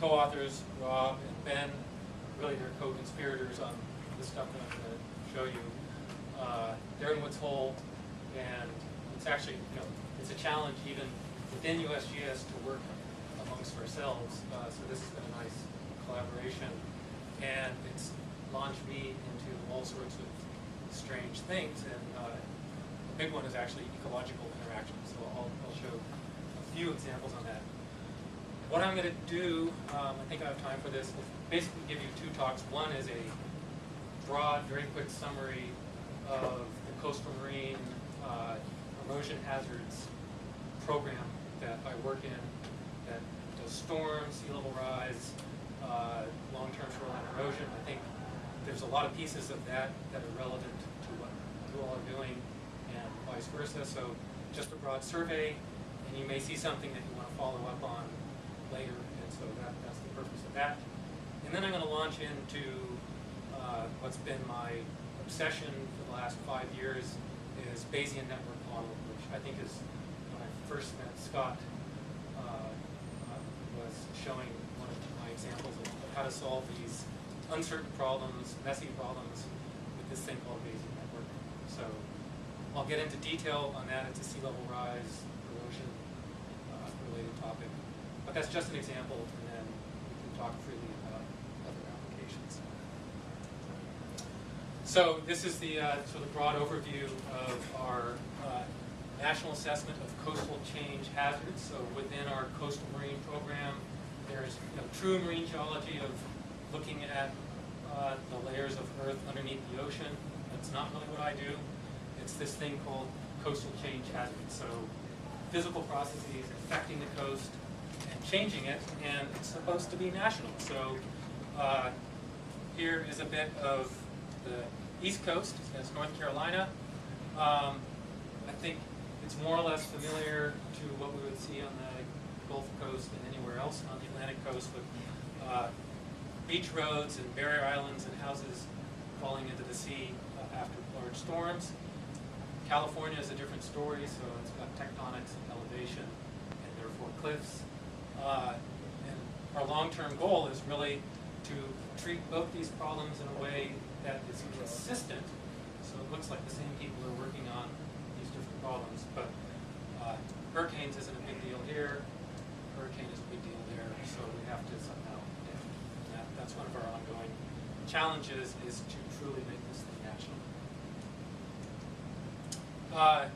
co-authors, Rob and Ben, really they're co-conspirators on the stuff that I'm going to show you. They're in Woods Hole, and it's actually, it's a challenge even within USGS to work amongst ourselves. So this has been a nice collaboration, and it's launched me into all sorts of strange things. And the big one is actually ecological interaction. So I'll show a few examples on that. What I'm going to do, I think I have time for this, is basically give you two talks. One is a broad, very quick summary of the coastal marine erosion hazards program that I work in, that does storms, sea level rise, long-term shoreline erosion. I think there's a lot of pieces of that that are relevant to what you all are doing, and vice versa. So just a broad survey, and you may see something that you want to follow up on later, and so that's the purpose of that. And then I'm going to launch into what's been my obsession for the last 5 years, is Bayesian network model, which I think is, when I first met Scott, was showing one of my examples of how to solve these uncertain problems, messy problems, with this thing called Bayesian network. So I'll get into detail on that. It's a sea level rise, erosion related topic. But that's just an example, and then we can talk freely about other applications. So this is the sort of broad overview of our national assessment of coastal change hazards. So within our coastal marine program, there's true marine geology of looking at the layers of earth underneath the ocean. That's not really what I do. It's this thing called coastal change hazards. So physical processes affecting the coast and changing it, and it's supposed to be national. So here is a bit of the East Coast. That's North Carolina. I think it's more or less familiar to what we would see on the Gulf Coast and anywhere else on the Atlantic coast, with beach roads and barrier islands and houses falling into the sea after large storms. California is a different story, so it's got tectonics and elevation, and therefore cliffs. And our long-term goal is really to treat both these problems in a way that is consistent, so it looks like the same people are working on these different problems. But hurricanes isn't a big deal here, hurricane is a big deal there, so we have to somehow adapt. And that's one of our ongoing challenges, is to truly make this thing national.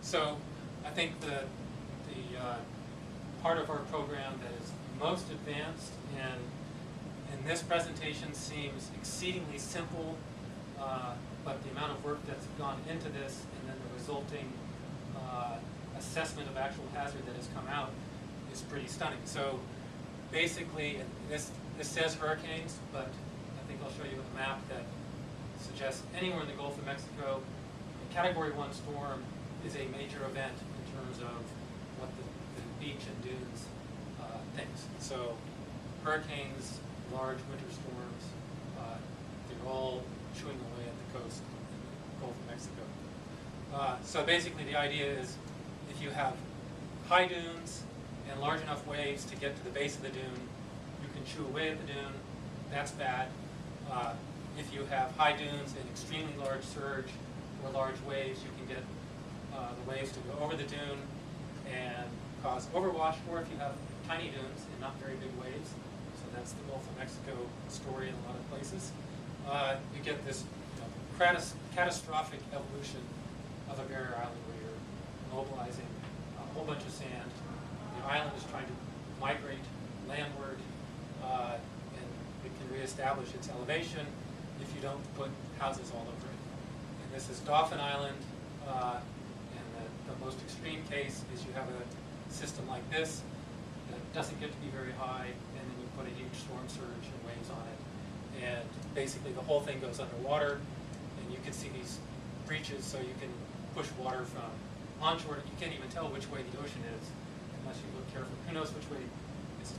So I think the part of our program that is most advanced, and in this presentation seems exceedingly simple, but the amount of work that's gone into this and then the resulting assessment of actual hazard that has come out is pretty stunning. So basically, this says hurricanes, but I think I'll show you a map that suggests anywhere in the Gulf of Mexico, a Category 1 storm is a major event in terms of what the beach and dunes thinks. So hurricanes, large winter storms, they're all chewing away at the coast in the Gulf of Mexico. So basically the idea is, if you have high dunes and large enough waves to get to the base of the dune, you can chew away at the dune. That's bad. If you have high dunes and extremely large surge or large waves, you can get the waves to go over the dune and cause overwash, or if you have tiny dunes and not very big waves, so that's the Gulf of Mexico story in a lot of places, you get this catastrophic evolution of a barrier island where you're mobilizing a whole bunch of sand. The island is trying to migrate landward, and it can reestablish its elevation if you don't put houses all over it. And this is Dauphin Island, and the most extreme case is you have a system like this that doesn't get to be very high, and then you put a huge storm surge and waves on it, and basically the whole thing goes underwater, and you can see these breaches, so you can push water from onshore. You can't even tell which way the ocean is unless you look carefully. Who knows which way it's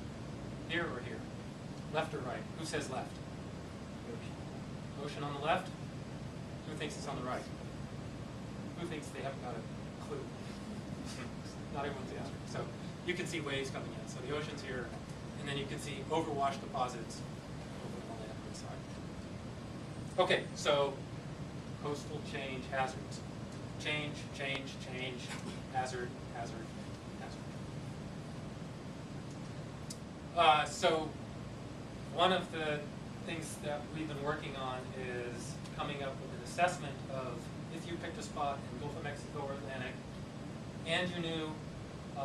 here or here? Left or right? Who says left? Ocean on the left? Who thinks it's on the right? Who thinks they haven't got a clue? Not everyone's the answer. So you can see waves coming in. So the ocean's here, and And then you can see overwash deposits over on the landward side. Okay, so coastal change hazards. Change, change, change, hazard, hazard, hazard. So one of the things that we've been working on is coming up with an assessment of if you picked a spot in Gulf of Mexico or Atlantic and you knew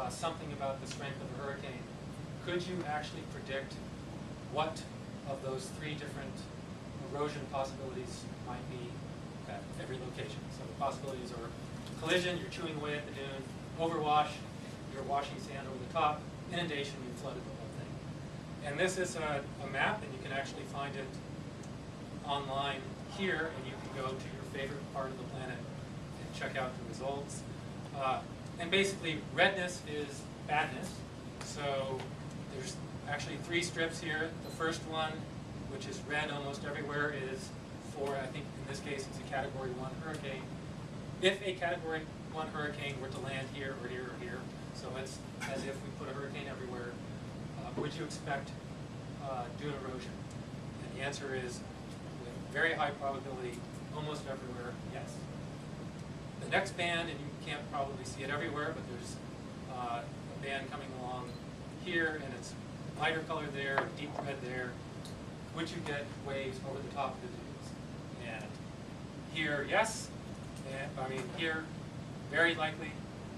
something about the strength of a hurricane, could you actually predict what of those three different erosion possibilities might be at every location? So the possibilities are collision, you're chewing away at the dune; overwash, you're washing sand over the top; inundation, you flooded the whole thing. And this is a map, and you can actually find it online here, and you can go to your favorite part of the planet and check out the results. And basically, redness is badness. So there's actually three strips here. The first one, which is red almost everywhere, is for, I think in this case, it's a Category 1 hurricane. If a Category 1 hurricane were to land here or here or here, so it's as if we put a hurricane everywhere, would you expect dune erosion? And the answer is, with very high probability, almost everywhere, yes. The next band, and you can't probably see it everywhere, but there's a band coming along here, and it's lighter color there, deep red there. Would you get waves over the top of the dunes? And here, yes. And, I mean, here, very likely.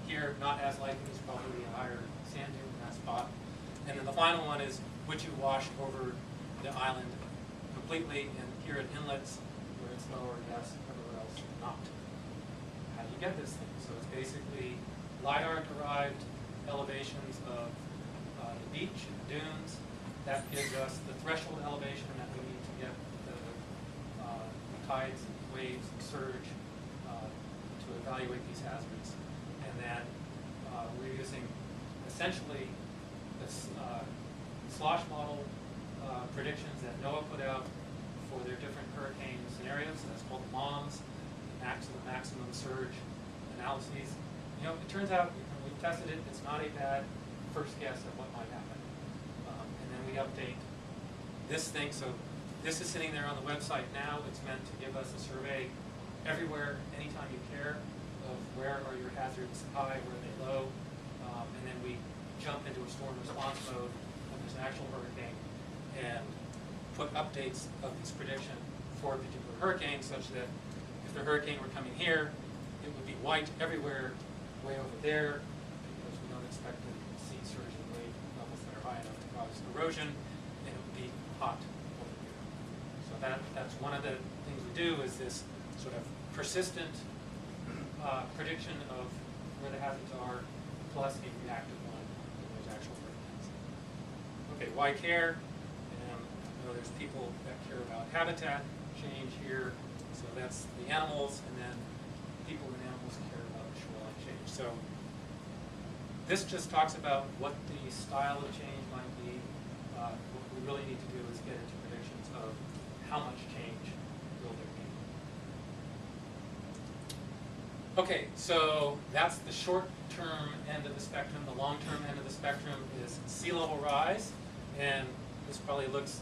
Here, not as likely. There's probably a higher sand dune in that spot. And then the final one is, would you wash over the island completely? And here at inlets, where it's lower, yes. Everywhere else, not. How do you get this thing? So it's basically LiDAR-derived elevations of the beach and the dunes. That gives us the threshold elevation that we need to get the tides, and waves, and surge to evaluate these hazards. And then we're using essentially the slosh model predictions that NOAA put out for their different hurricane scenarios. So that's called the MOMS, the maximum surge analyses. You know, it turns out when we tested it, it's not a bad first guess at what might happen. And then we update this thing. So this is sitting there on the website now. It's meant to give us a survey everywhere, anytime you care, of where are your hazards high, where are they low. And then we jump into a storm response mode when there's an actual hurricane and put updates of this prediction for a particular hurricane, such that if the hurricane were coming here, it would be white everywhere, way over there, because we don't expect to see surge in wave levels that are high enough to cause erosion, and it would be hot over here. So that's one of the things we do, is this sort of persistent prediction of where the hazards are, plus a reactive one in those actual hurricanes. Okay, why care? I know there's people that care about habitat change here, so that's the animals, and then people and animals care about shoreline change. So this just talks about what the style of change might be. What we really need to do is get into predictions of how much change will there be. Okay, so that's the short-term end of the spectrum. The long-term end of the spectrum is sea level rise, and this probably looks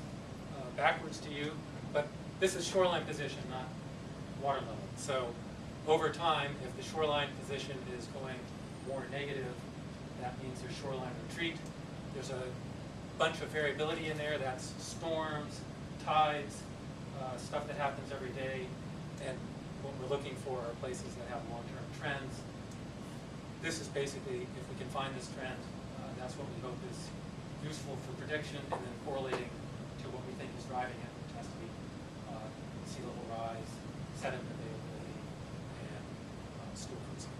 backwards to you, but this is shoreline position, not water level. So over time, if the shoreline position is going more negative, that means there's shoreline retreat. There's a bunch of variability in there. That's storms, tides, stuff that happens every day, and what we're looking for are places that have long-term trends. This is basically, if we can find this trend, that's what we hope is useful for prediction, and then correlating to what we think is driving it, which has to be sea level rise, sediment availability, and school cruising.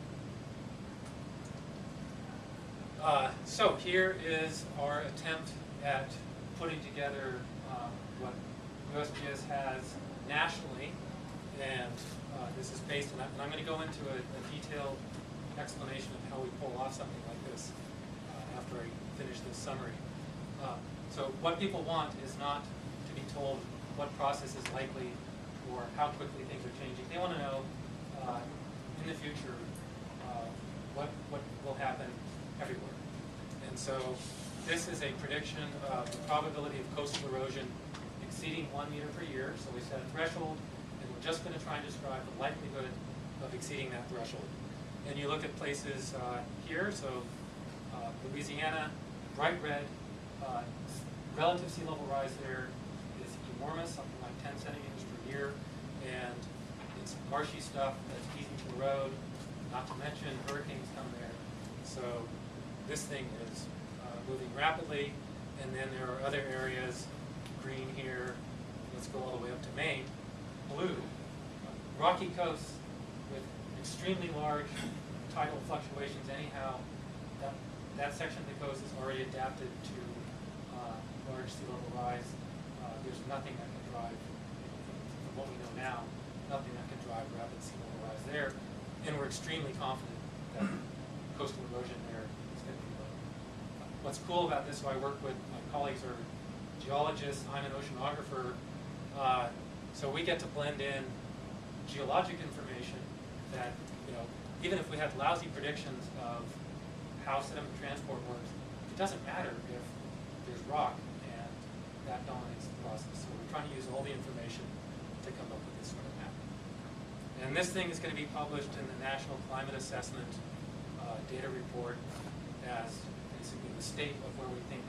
So here is our attempt at putting together what USGS has nationally, and this is based on that. And I'm going to go into a detailed explanation of how we pull off something like this after I finish this summary. So what people want is not to be told what process is likely or how quickly things are changing. They want to know in the future what will happen everywhere. And so this is a prediction of the probability of coastal erosion exceeding 1 meter per year. So we set a threshold, and we're just going to try and describe the likelihood of exceeding that threshold. And you look at places here, so Louisiana, bright red, relative sea level rise there is enormous, something like 10 centimeters per year, and it's marshy stuff that's easy to erode, not to mention hurricanes come there. So this thing is moving rapidly, and then there are other areas, green here, let's go all the way up to Maine, blue, rocky coasts with extremely large tidal fluctuations anyhow. That section of the coast is already adapted to large sea level rise. There's nothing that can drive, from what we know now, nothing that can drive rapid sea level rise there. And we're extremely confident that coastal erosion there is going to be low. What's cool about this, so I work with, my colleagues are geologists, I'm an oceanographer, so we get to blend in geologic information that, even if we had lousy predictions of how sediment transport works, it doesn't matter if there's rock and that dominates the process. So we're trying to use all the information to come up with this sort of map. And this thing is going to be published in the National Climate Assessment data report as basically the state of where we think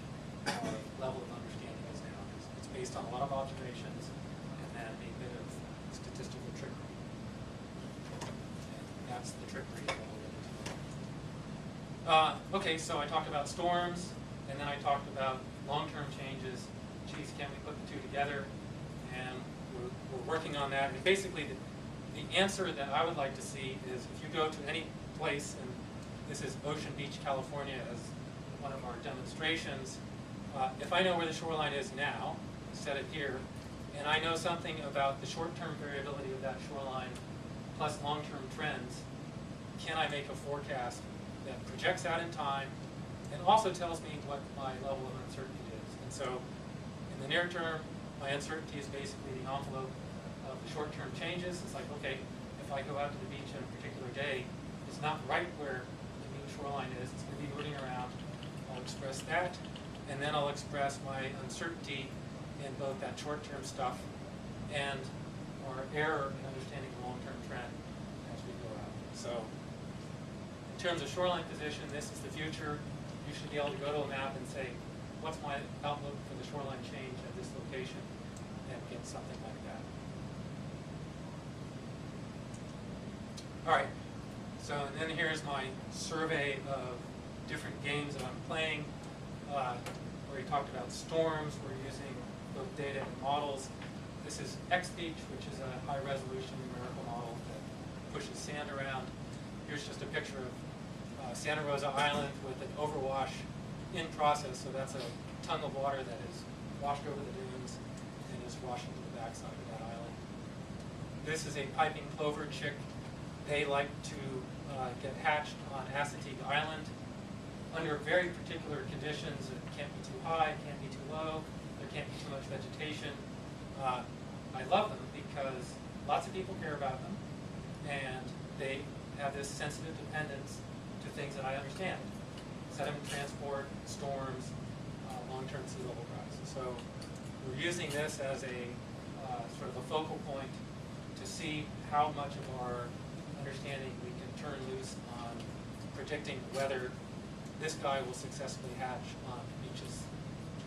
our level of understanding is now. It's based on a lot of observations and then a bit of statistical trickery. And that's the trickery. Okay, so I talked about storms, and then I talked about long-term changes. Geez, can we put the two together? And we're working on that. And basically, the answer that I would like to see is if you go to any place, and this is Ocean Beach, California, as one of our demonstrations, if I know where the shoreline is now, set it here, and I know something about the short-term variability of that shoreline plus long-term trends, can I make a forecast that projects out in time and also tells me what my level of uncertainty is? And so in the near term, my uncertainty is basically the envelope of the short-term changes. It's like, okay, if I go out to the beach on a particular day, it's not right where the mean shoreline is. It's going to be moving around. I'll express that, and then I'll express my uncertainty in both that short-term stuff and our error in understanding the long-term trend as we go out. So in terms of shoreline position, this is the future. You should be able to go to a map and say, what's my outlook for the shoreline change at this location, and get something like that. All right, so and then here's my survey of different games that I'm playing, where we talked about storms. We're using both data and models. This is X-Beach, which is a high-resolution numerical model that pushes sand around. Here's just a picture of Santa Rosa Island with an overwash in process. So that's a tongue of water that is washed over the dunes and is washing to the backside of that island. This is a piping plover chick. They like to get hatched on Assateague Island under very particular conditions. It can't be too high, it can't be too low, there can't be too much vegetation. I love them because lots of people care about them, and they have this sensitive dependence to things that I understand. Sediment transport, storms, long-term sea level rise. So we're using this as a sort of a focal point to see how much of our understanding we can turn loose on predicting whether this guy will successfully hatch on beaches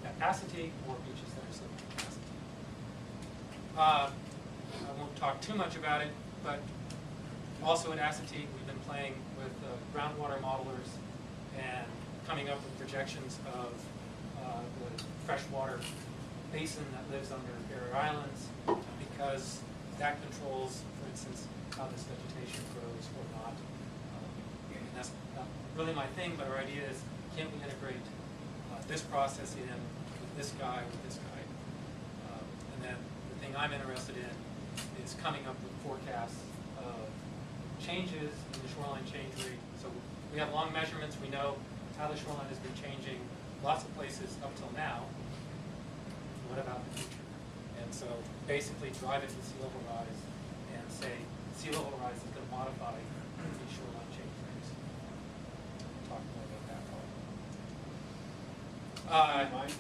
at Assateague or beaches that are similar to Assateague. I won't talk too much about it, but also at Assateague we've been playing with groundwater modelers and coming up with projections of the freshwater basin that lives under barrier islands, because that controls, for instance, how this vegetation grows or not. And that's not really my thing, but our idea is, can we integrate this process in with this guy, with this guy? And then the thing I'm interested in is coming up with forecasts of changes in the shoreline change rate. So we have long measurements. We know how the shoreline has been changing lots of places up till now. What about the future? And so basically drive it to sea level rise and say sea level rise is going to modify these shoreline change rates. We'll talk more about that Mind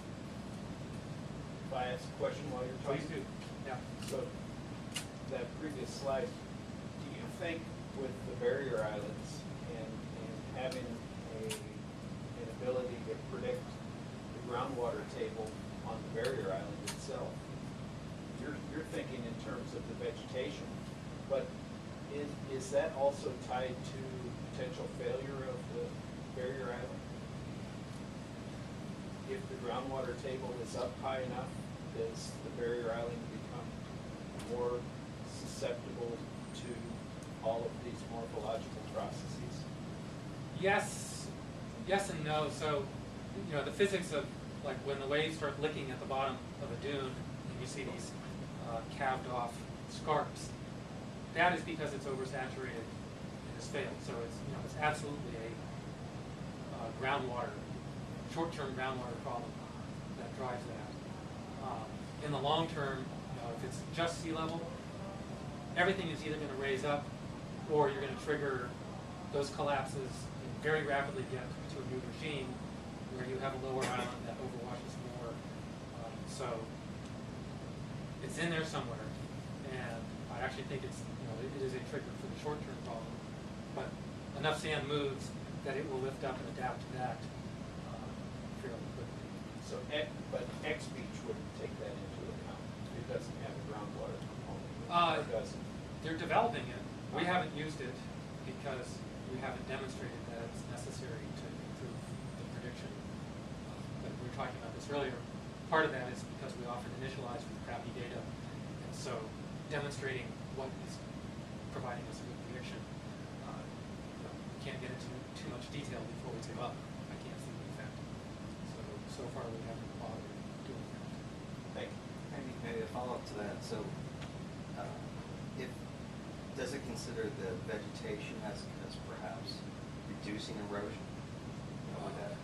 if I ask a question while you're talking? Please do. Yeah. So, that previous slide, do you think with the barrier islands and having an ability to predict the groundwater table on the barrier island itself, you're thinking in terms of the vegetation, but is that also tied to potential failure of the barrier island? If the groundwater table is up high enough, does the barrier island become more susceptible to all of these morphological processes? Yes and no. So, the physics of, like, when the waves start licking at the bottom of a dune, and you see these calved off scarps, that is because it's oversaturated and has failed. So it's absolutely a short-term groundwater problem that drives that. In the long term, if it's just sea level, everything is either going to raise up, or you're going to trigger those collapses and very rapidly get to a new regime where you have a lower island that overwashes more. So it's in there somewhere, and I actually think it is a trigger for the short-term problem. But enough sand moves that it will lift up and adapt to that fairly quickly. So, but X Beach wouldn't take that into account. It doesn't have a groundwater component. Or does it? They're developing it. We haven't used it because we haven't demonstrated that it's necessary to improve the prediction. But we were talking about this earlier. Part of that is because we often initialize with crappy data, and so demonstrating what is providing us a good prediction. We can't get into too much detail before we say, well, I can't see the effect. So far we haven't bothered doing that. Thank you. Maybe a follow-up to that. So, does it consider the vegetation as perhaps reducing erosion? Would that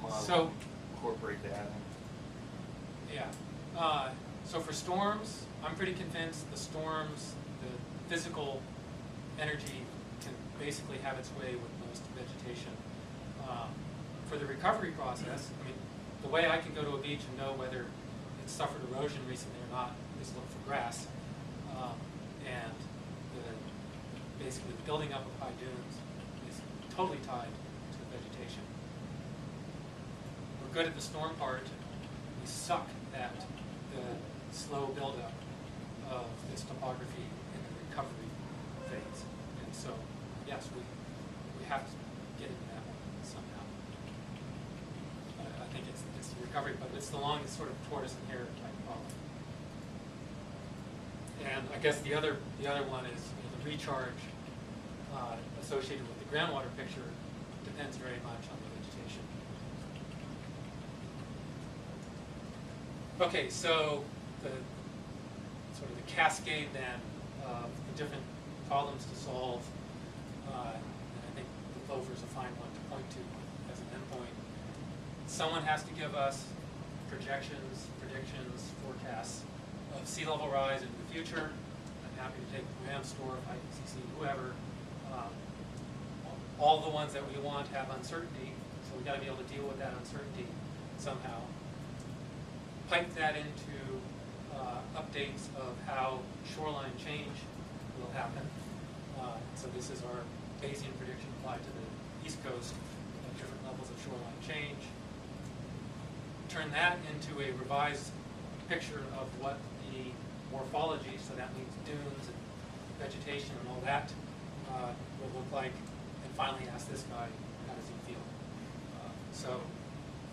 model incorporate that? Yeah. So for storms, I'm pretty convinced the storms, the physical energy can basically have its way with most vegetation. For the recovery process, I mean, the way I can go to a beach and know whether it's suffered erosion recently or not is look for grass. And basically the building up of high dunes is totally tied to the vegetation. We're good at the storm part. We suck at the slow buildup of this topography in the recovery phase. And so, yes, we have to get into that one somehow. I think it's the recovery, but it's the longest sort of tortoise and hare type problem. And I guess the other one is the recharge associated with the groundwater picture depends very much on the vegetation. Okay, so the sort of the cascade then of the different problems to solve, and I think the clover is a fine one to point to as an endpoint. Someone has to give us projections, predictions, forecasts of sea level rise into the future. I'm happy to take Ram Store, IPCC, whoever. All the ones that we want have uncertainty, so we've got to be able to deal with that uncertainty somehow. Pipe that into updates of how shoreline change will happen. So this is our Bayesian prediction applied to the East Coast of different levels of shoreline change. Turn that into a revised picture of what the morphology, so that means dunes and vegetation and all that, will look like, and finally ask this guy, how does he feel? So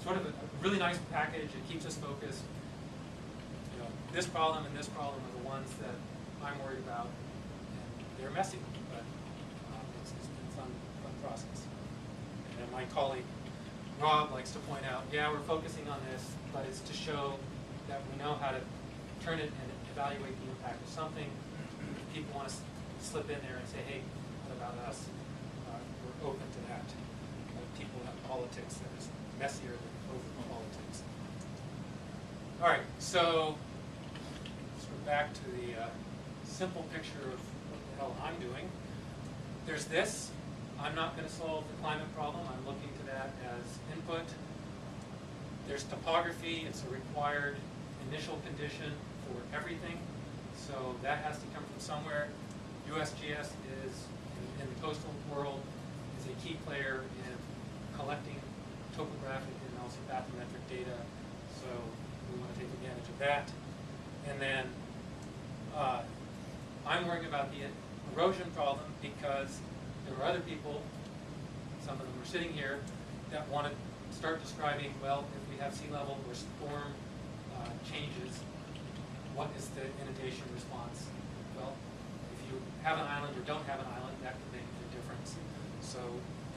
sort of a really nice package. It keeps us focused. This problem and this problem are the ones that I'm worried about, and they're messy, but it's been a fun process. And my colleague Rob likes to point out, yeah, we're focusing on this, but it's to show that we know how to turn it and evaluate the impact of something. If people want to slip in there and say, hey, what about us? We're open to that. People have politics that is messier than over politics. All right, so back to the simple picture of what the hell I'm doing. There's this. I'm not going to solve the climate problem. I'm looking to that as input. There's topography, it's a required initial condition for everything, so that has to come from somewhere. USGS is, in the coastal world, is a key player in collecting topographic and also bathymetric data, so we want to take advantage of that. And then I'm worrying about the erosion problem because there are other people, some of them are sitting here, that want to start describing, well, if we have sea level or storm changes, what is the inundation response? Well, if you have an island or don't have an island, that can make a difference. So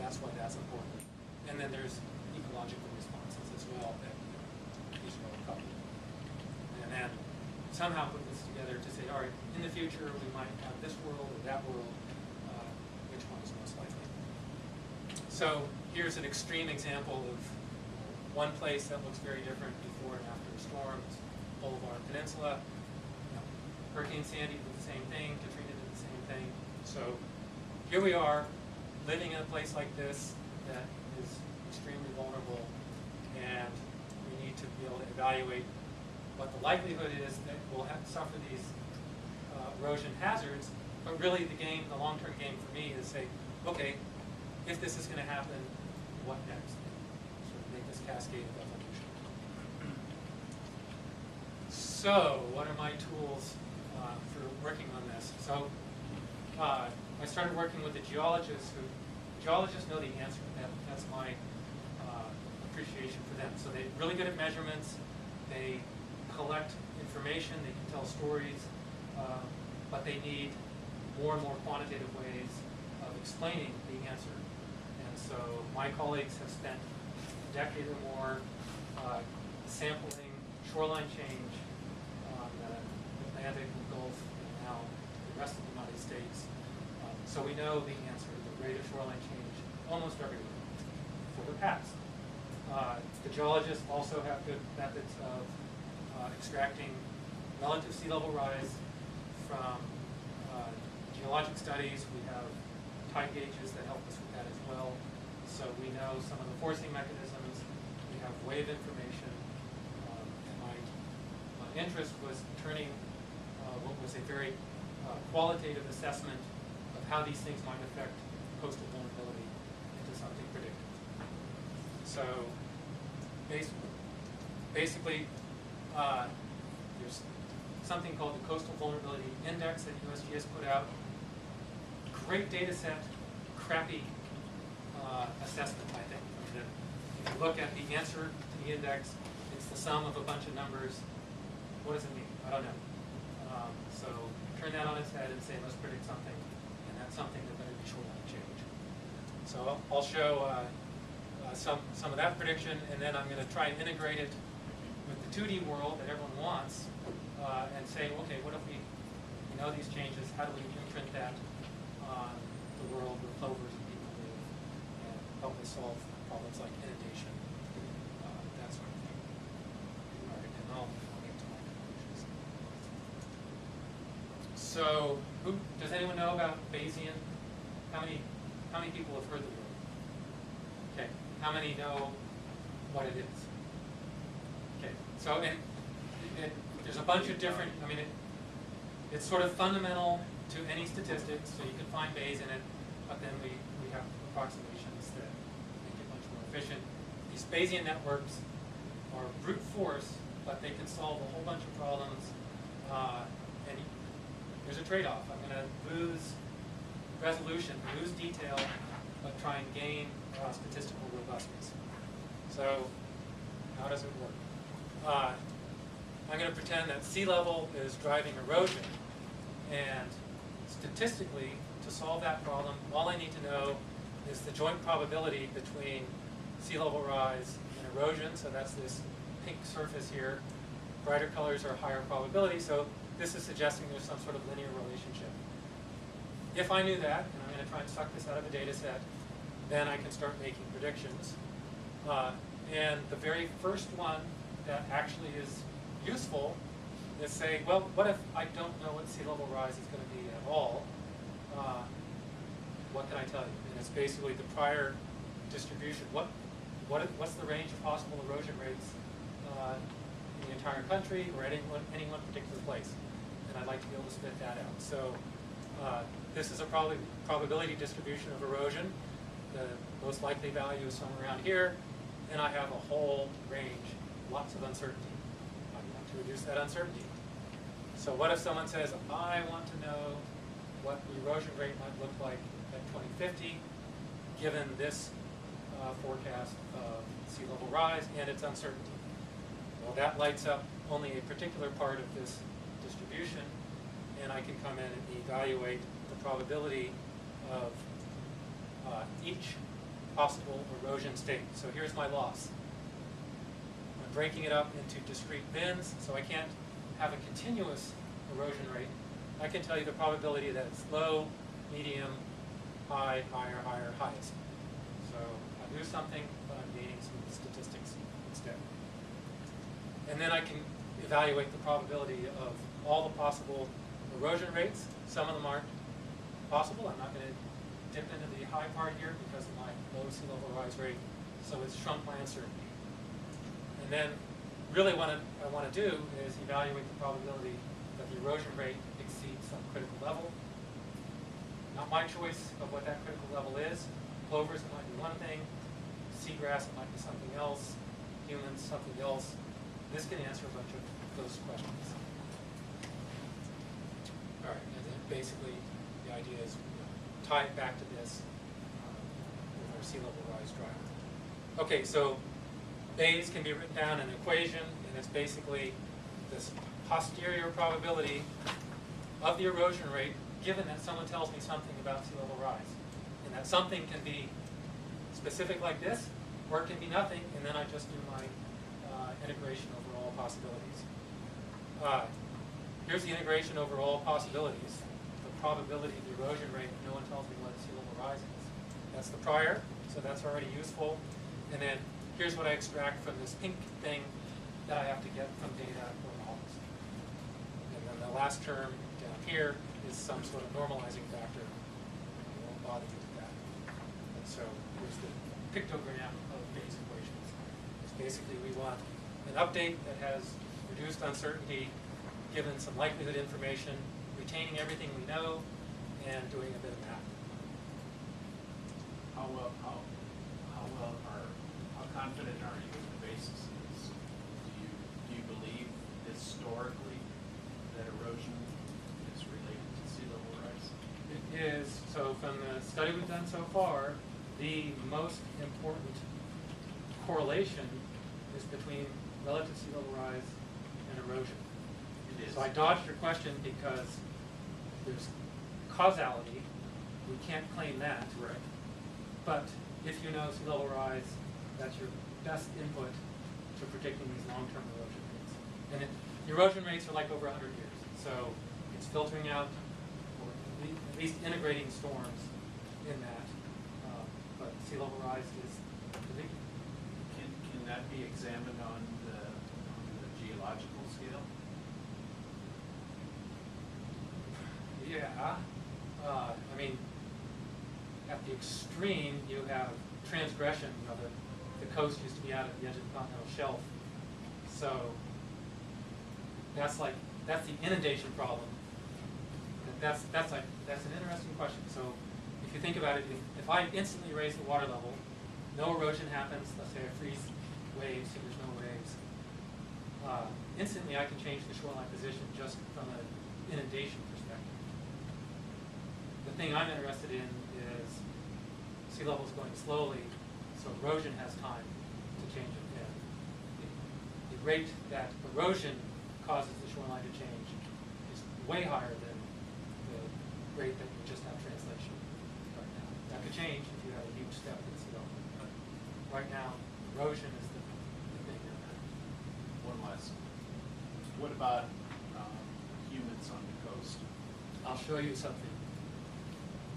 that's why that's important. And then there's ecological responses as well that these are all coupled. And then somehow put this together to say, all right, in the future we might have this world or that world, which one is most likely? So here's an extreme example of one place that looks very different before and after a storm. It's Boulevard Peninsula. Hurricane Sandy did the same thing, Katrina did the same thing. So here we are, living in a place like this that is extremely vulnerable, and we need to be able to evaluate what the likelihood is that we'll have to suffer these erosion hazards. But really the game, the long-term game for me is say, okay, if this is going to happen, what next? Sort of make this cascade of evolution. So, what are my tools for working on this? So, I started working with the geologists geologists know the answer. That's my appreciation for them. So they're really good at measurements. They collect information. They can tell stories, but they need more and more quantitative ways of explaining the answer. And so my colleagues have spent a decade or more sampling shoreline change on the Atlantic and Gulf and now the rest of the United States. So we know the answer, the rate of shoreline change almost everywhere for the past. The geologists also have good methods of extracting relative sea level rise from geologic studies. We have tide gauges that help us with that as well. So we know some of the forcing mechanisms. We have wave information. And my interest was turning what was a very qualitative assessment of how these things might affect coastal vulnerability into something predictive. So basically, there's something called the Coastal Vulnerability Index that USGS put out. Great data set, crappy assessment, I think. I mean, if you look at the answer to the index, it's the sum of a bunch of numbers. What does it mean? I don't know. So turn that on its head and say, let's predict something, and that's something that better be shoreline change. So I'll show some of that prediction, and then I'm going to try and integrate it with the 2D world that everyone wants, and say, okay, what if we know these changes? How do we imprint that on the world where plovers and people live, and help us solve problems like inundation, that sort of thing. All right, and I'll get to my conclusions. So, does anyone know about Bayesian? How many people have heard the word? Okay, how many know what it is? Okay, so there's a bunch of different, I mean, it's sort of fundamental to any statistics, so you can find Bayes in it, but then we have approximations that make it much more efficient. These Bayesian networks are brute force, but they can solve a whole bunch of problems, and there's a trade-off. I'm going to lose resolution, lose detail, but try and gain statistical robustness. So how does it work? I'm going to pretend that sea level is driving erosion, and statistically, to solve that problem, all I need to know is the joint probability between sea level rise and erosion. So that's this pink surface here. Brighter colors are higher probability, so this is suggesting there's some sort of linear relationship. If I knew that, and I'm going to try and suck this out of a data set, then I can start making predictions. And the very first one that actually is useful is say, well, what if I don't know what sea level rise is going to be at all? What can I tell you? And it's basically the prior distribution. What what's the range of possible erosion rates in the entire country or at any one particular place? And I'd like to be able to spit that out. So this is a probability distribution of erosion. The most likely value is somewhere around here, and I have a whole range, lots of uncertainty. I want to reduce that uncertainty. So what if someone says, I want to know what the erosion rate might look like at 2050, given this forecast of sea level rise and its uncertainty? Well, that lights up only a particular part of this distribution, and I can come in and evaluate the probability of each possible erosion state. So here's my loss. I'm breaking it up into discrete bins, so I can't have a continuous erosion rate. I can tell you the probability that it's low, medium, high, higher, higher, highest. So I lose something, but I'm gaining some statistics instead. And then I can evaluate the probability of all the possible erosion rates. Some of them aren't possible. I'm not going to dip into the high part here because of my low sea level rise rate. So it's shrunk my uncertainty. And then really what I want to do is evaluate the probability that the erosion rate exceeds some critical level. Not my choice of what that critical level is. Plovers, it might be one thing. Seagrass, it might be something else. Humans, something else. This can answer a bunch of those questions. All right, and then basically the idea is tie it back to this with our sea level rise driver. Okay, so Bayes can be written down in an equation, and it's basically this posterior probability of the erosion rate given that someone tells me something about sea level rise. And that something can be specific like this, or it can be nothing, and then I just do my integration over all possibilities. Here's the integration over all possibilities. The probability of the erosion rate, no one tells me what sea level rise is. That's the prior, so that's already useful. And then here's what I extract from this pink thing that I have to get from data or models. And then the last term down here is some sort of normalizing factor. I won't bother you with that. And so here's the pictogram of Bayes equations. It's basically we want an update that has reduced uncertainty, given some likelihood information, retaining everything we know, and doing a bit of math. How confident are you in the basis of this? Do you believe historically that erosion is related to sea level rise? It is, so from the study we've done so far, the most important correlation is between relative sea level rise and erosion. It is. So I dodged your question because there's causality. We can't claim that. Right. But if you know sea level rise, that's your best input to predicting these long-term erosion rates. And the erosion rates are like over 100 years. So it's filtering out, or at least integrating storms in that. But sea level rise is the big. Can that be examined on the geological scale? Yeah. I mean, at the extreme, you have transgression. You know, the coast used to be out at the edge of the continental shelf. So that's the inundation problem. That's an interesting question. So if you think about it, if I instantly raise the water level, no erosion happens. Let's say I freeze waves, so there's no waves. Instantly, I can change the shoreline position just from an inundation perspective. The thing I'm interested in is sea levels going slowly, so erosion has time to change it. And the rate that erosion causes the shoreline to change is way higher than the rate that you just have translation right now. That could change if you have a huge step in sea level. But right now, erosion is the thing. One last. What about humans on the coast? I'll show you something.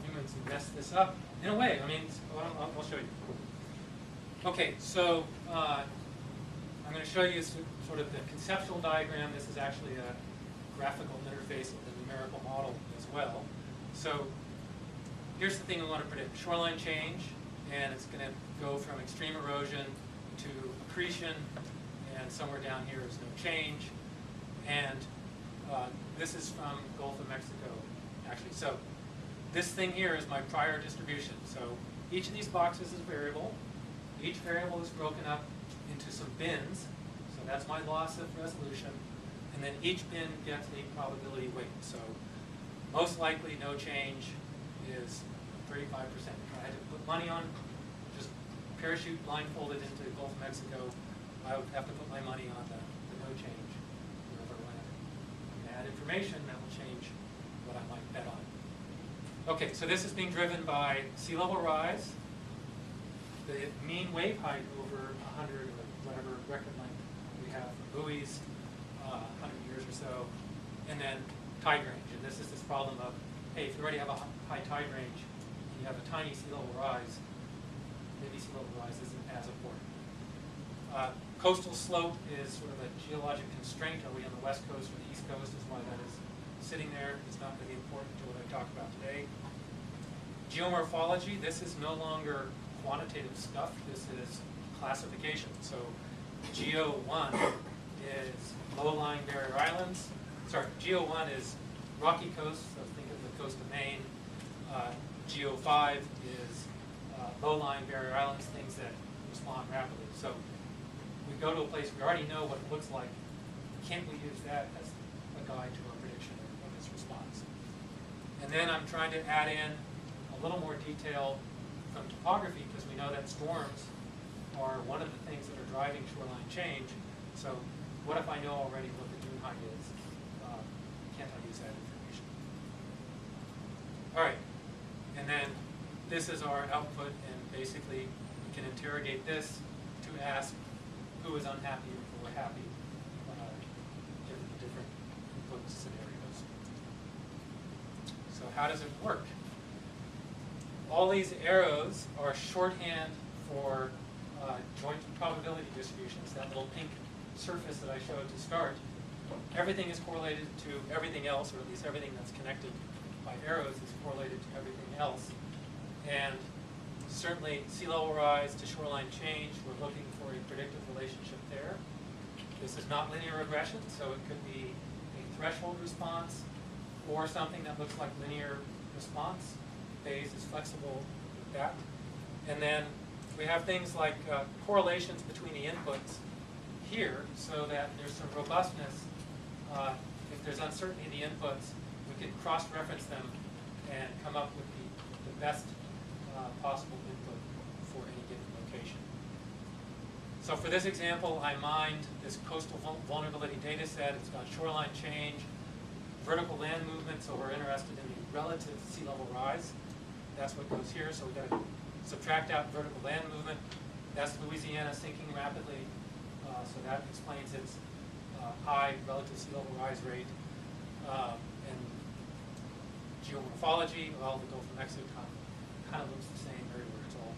Humans mess this up in a way. I mean, I'll show you. Okay, so I'm going to show you sort of the conceptual diagram. This is actually a graphical interface with a numerical model as well. So here's the thing we want to predict: shoreline change, and it's going to go from extreme erosion to accretion, and somewhere down here is no change. And this is from Gulf of Mexico, actually. So this thing here is my prior distribution. So each of these boxes is a variable. Each variable is broken up into some bins. So that's my loss of resolution. And then each bin gets a probability weight. So most likely no change is 35%. If I had to put money on, just parachute blindfolded into the Gulf of Mexico, I would have to put my money on the no change. If I want to add information, that will change what I might bet on. Okay, so this is being driven by sea level rise, the mean wave height over 100 or whatever record length we have for buoys, 100 years or so, and then tide range. And this is this problem of, hey, if you already have a high tide range and you have a tiny sea level rise, maybe sea level rise isn't as important. Coastal slope is sort of a geologic constraint. Are we on the west coast or the east coast is why that is sitting there. It's not really important to what I talk about today. Geomorphology, this is no longer quantitative stuff. This is classification. So Geo1 is low-lying barrier islands. Sorry, Geo1 is rocky coast, so think of the coast of Maine. Geo5 is low-lying barrier islands, things that respond rapidly. So we go to a place we already know what it looks like. Can't we use that as a guide to our prediction of its response? And then I'm trying to add in a little more detail from topography, because we know that storms are one of the things that are driving shoreline change. So what if I know already what the dune height is? Can't I use that information? All right, and then this is our output, and basically we can interrogate this to ask who is unhappy or who are happy given the different input scenarios. So how does it work? All these arrows are shorthand for joint probability distributions, that little pink surface that I showed to start. Everything is correlated to everything else, or at least everything that's connected by arrows is correlated to everything else. And certainly sea level rise to shoreline change, we're looking for a predictive relationship there. This is not linear regression, so it could be a threshold response or something that looks like linear response. Bayes is flexible with that. And then we have things like correlations between the inputs here, so that there's some robustness. If there's uncertainty in the inputs, we can cross-reference them and come up with the best possible input for any given location. So for this example, I mined this coastal vulnerability data set. It's got shoreline change, vertical land movement, so we're interested in the relative sea level rise. That's what goes here, so we've got to subtract out vertical land movement. That's Louisiana sinking rapidly, so that explains its high relative sea level rise rate. And geomorphology, well, the Gulf of Mexico kind of looks the same everywhere. It's all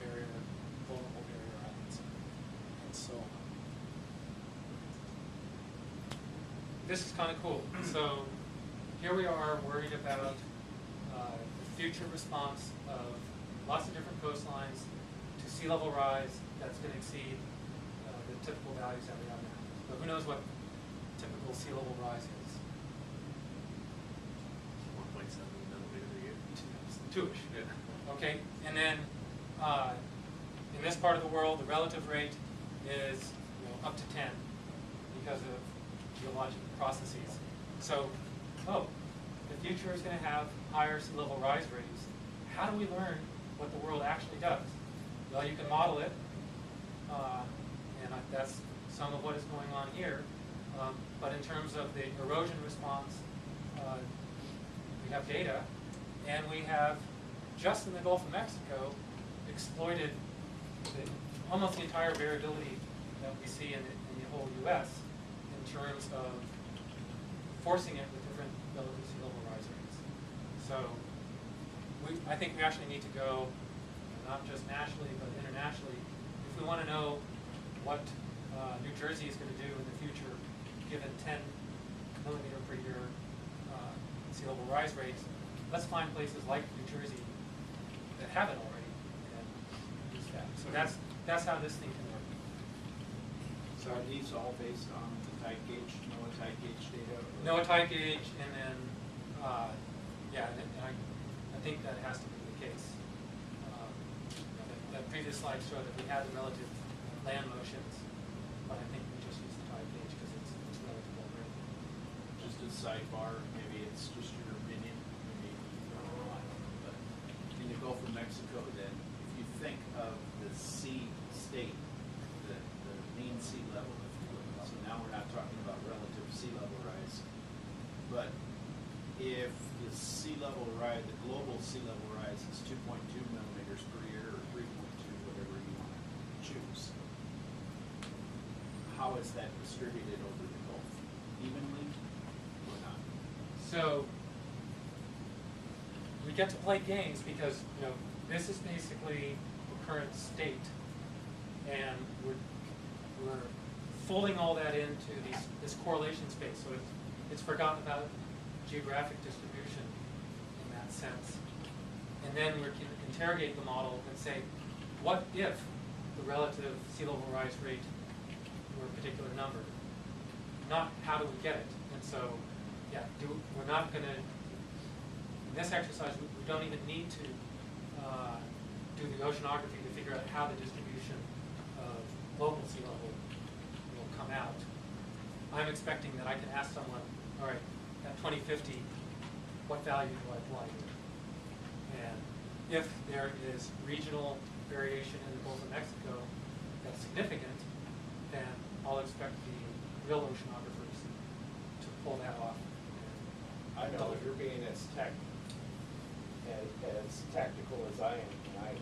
vulnerable barrier islands, and so on. This is kind of cool. So here we are worried about the future response of lots of different coastlines to sea level rise that's going to exceed the typical values that we have now. But who knows what typical sea level rise is? 1.7 millimeter a year. Two-ish. Yeah. Okay, and then in this part of the world, the relative rate is up to 10 because of geologic processes. So, the future is going to have higher sea level rise rates. How do we learn what the world actually does? Well, you can model it, and that's some of what is going on here. But in terms of the erosion response, we have data, and we have, just in the Gulf of Mexico, exploited almost the entire variability that we see in the whole U.S. in terms of forcing it with different relative sea level rise rates. So I think we actually need to go, not just nationally, but internationally, if we want to know what New Jersey is going to do in the future, given 10 millimeter per year sea level rise rates. Let's find places like New Jersey that have it already and use that. So that's that's how this thing can work. So are these all based on the tide gauge, NOAA tide gauge data? or- NOAA tide gauge, and then, yeah, and I think that has to be the case. That previous slide showed that we had the relative land motions, but I think we just use the tide gauge because it's relative already. Just a sidebar, maybe it's just your opinion, maybe you don't know, but in the Gulf of Mexico, then, if you think of the sea state, the mean sea level, if you will, so now we're not talking about relative sea level rise, but if the sea level rise, the global sea level rise is 2.2 millimeters per year, or 3.2, whatever you want to choose, how is that distributed over the Gulf? Evenly or not? So we get to play games because, you know, this is basically the current state, and we're folding all that into this correlation space. So it's forgotten about geographic distribution in that sense. And then we can interrogate the model and say, what if the relative sea level rise rate were a particular number? Not how do we get it? And so, yeah, we're not going to, in this exercise, we don't even need to do the oceanography to figure out how the distribution of local sea level will come out. I'm expecting that I can ask someone, all right, at 2050, what value do I apply here? And if there is regional variation in the Gulf of Mexico that's significant, then I'll expect the real oceanographers to pull that off. I know you're being as tactical as I am when I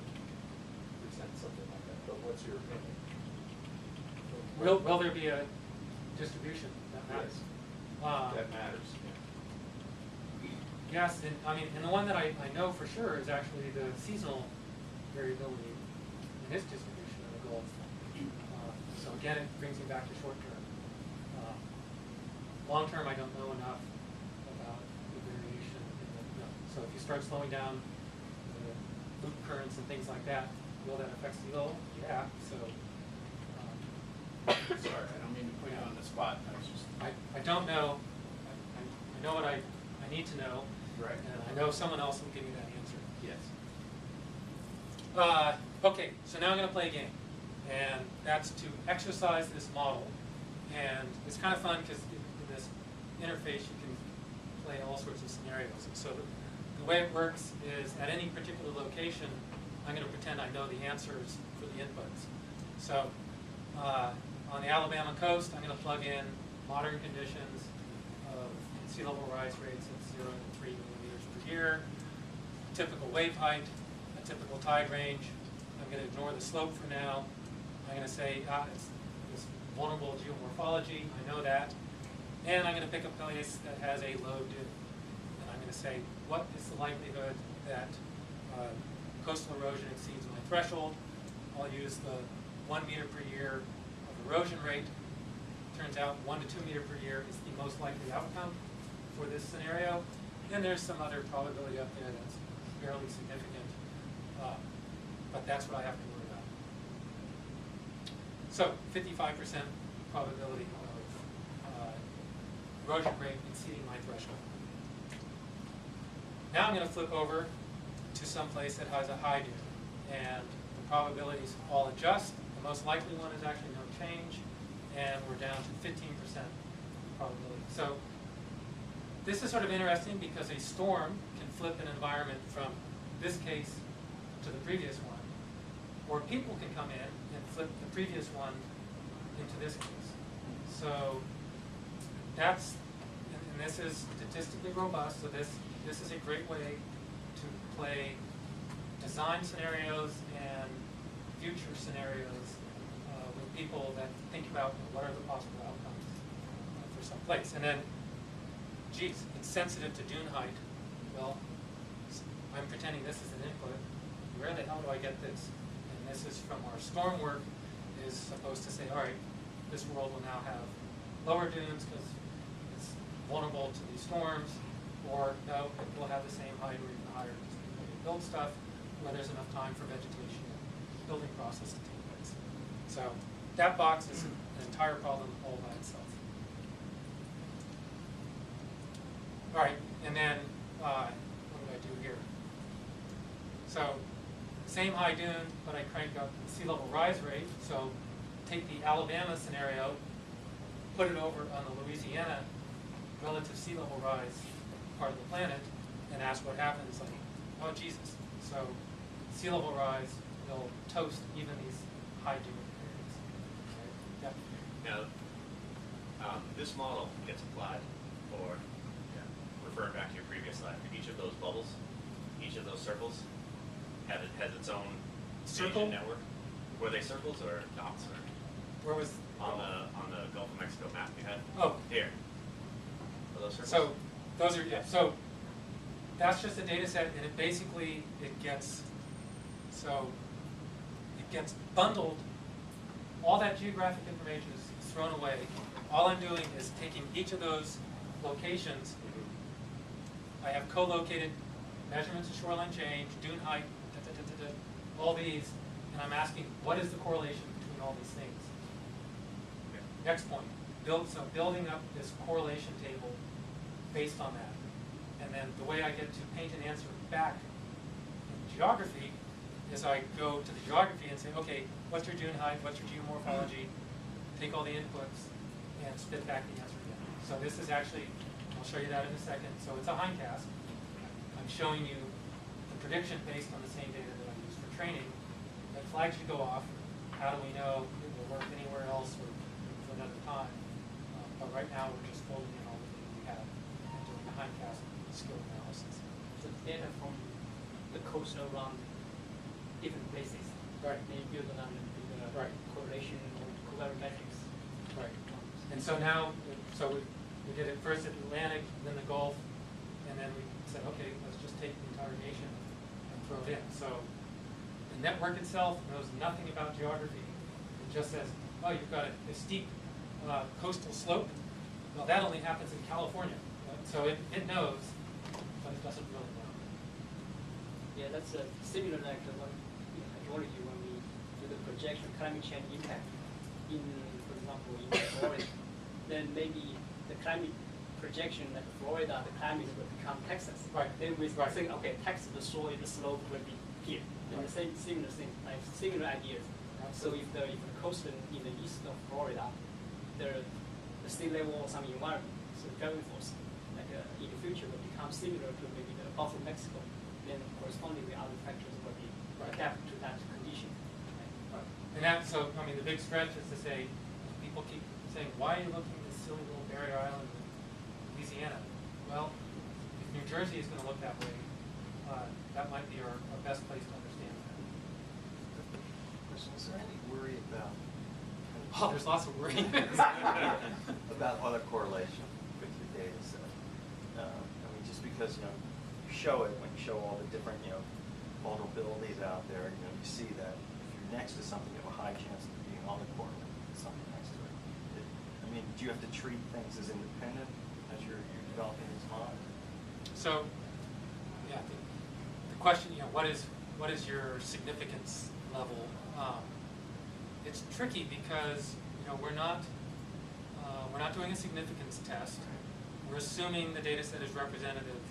present something like that, but what's your opinion? Will there be a distribution that matters? That matters, Yes, and I mean, and the one that I know for sure is actually the seasonal variability in its distribution in the Gulf. So again, it brings me back to short term. Long term, I don't know enough about the variation in the, no. So if you start slowing down the loop currents and things like that, will that affect sea level? Yeah. So. Sorry, I don't mean to put you on the spot. I was just. I don't know. I know what I need to know. Right. And I know someone else will give me that answer. Yes. Okay, so now I'm going to play a game. And that's to exercise this model. And it's kind of fun because in this interface you can play all sorts of scenarios. And so the way it works is at any particular location, I'm going to pretend I know the answers for the inputs. So on the Alabama coast, I'm going to plug in modern conditions of sea level rise rates of 0 to 3 millimeters per year, typical wave height, a typical tide range. I'm going to ignore the slope for now. I'm going to say, it's this vulnerable geomorphology, I know that. And I'm going to pick a place that has a low dune. And I'm going to say, what is the likelihood that coastal erosion exceeds my threshold? I'll use the 1 meter per year of erosion rate. Turns out 1 to 2 meter per year is the most likely outcome for this scenario. Then there's some other probability up there that's fairly significant, but that's what I have to worry about. So 55% probability of erosion rate exceeding my threshold. Now I'm going to flip over to some place that has a high dune, and the probabilities all adjust. The most likely one is actually no change, and we're down to 15% probability. So this is sort of interesting because a storm can flip an environment from this case to the previous one, or people can come in and flip the previous one into this case. So that's, and this is statistically robust, so this is a great way to play design scenarios and future scenarios with people that think about what are the possible outcomes for some place. And then, geez, it's sensitive to dune height. Well, I'm pretending this is an input. Where the hell do I get this? And this is from our storm work, is supposed to say, all right, this world will now have lower dunes because it's vulnerable to these storms, or no, it will have the same height or even higher because we build stuff where there's enough time for vegetation and building process to take place. So that box is an entire problem all by itself. All right, and then what did I do here? So same high dune, but I crank up the sea level rise rate. So take the Alabama scenario, put it over on the Louisiana relative sea level rise part of the planet, and ask what happens. Like, oh Jesus! So sea level rise will toast even these high dune areas. Okay. Now, this model gets applied for, referring back to your previous slide, for each of those bubbles, each of those circles has its own Circle? Bayesian network. Were they circles or dots? Or Where was on the Gulf of Mexico map you had? Oh, Here. Are those circles? so those are, yeah, so that's just a data set, and it basically, it gets bundled. All that geographic information is thrown away. All I'm doing is taking each of those locations. I have co-located measurements of shoreline change, dune height, all these, and I'm asking, what is the correlation between all these things? Okay. Next point, building up this correlation table based on that. And then the way I get to paint an answer back in geography is I go to the geography and say, okay, what's your dune height, what's your geomorphology, take all the inputs, and spit back the answer again. So this is actually, I'll show you that in a second. So it's a hindcast. I'm showing you the prediction based on the same data that I used for training. That flag should go off. How do we know it will work anywhere else or for another time? But right now we're just folding in all the data we have and doing the hindcast skill analysis. So data from the coast around different places. Right. Then you build on the Right. correlation or covariatrics. Right. And so now, we did it first at the Atlantic, then the Gulf, and then we said, okay, let's just take the entire nation and throw it in. So the network itself knows nothing about geography. It just says, oh, you've got a steep coastal slope. Well, that only happens in California. So it knows, but it doesn't really know. Yeah, that's similar like what in hydrology when we do the projection climate change impact in, for example, in Florida. Then maybe the climate projection like Florida, the climate will become Texas. Right. Then we Right. think, okay, Texas, the soil, the slope will be here. And the same similar thing, like similar ideas. So if the coast in the east of Florida, the sea level or some environment, so driving force, like in the future will become similar to maybe the Gulf of Mexico, then correspondingly other factors will be Right. adapt to that condition. And that, so, I mean, the big stretch is to say, people keep saying, why are you looking at this silly little barrier island in Louisiana? Well, if New Jersey is going to look that way, that might be our best place to understand that. Question, is there any worry about Oh, there's lots of worry. about other correlation with your data set? I mean, just because, you show it, when you show all the different, vulnerabilities out there, you see that if you're next to something, you have a high chance of being on the correlate with something next to it. I mean, do you have to treat things as independent as you're developing these models? So, yeah, the question, what is your significance level? It's tricky because we're not doing a significance test. We're assuming the data set is representative,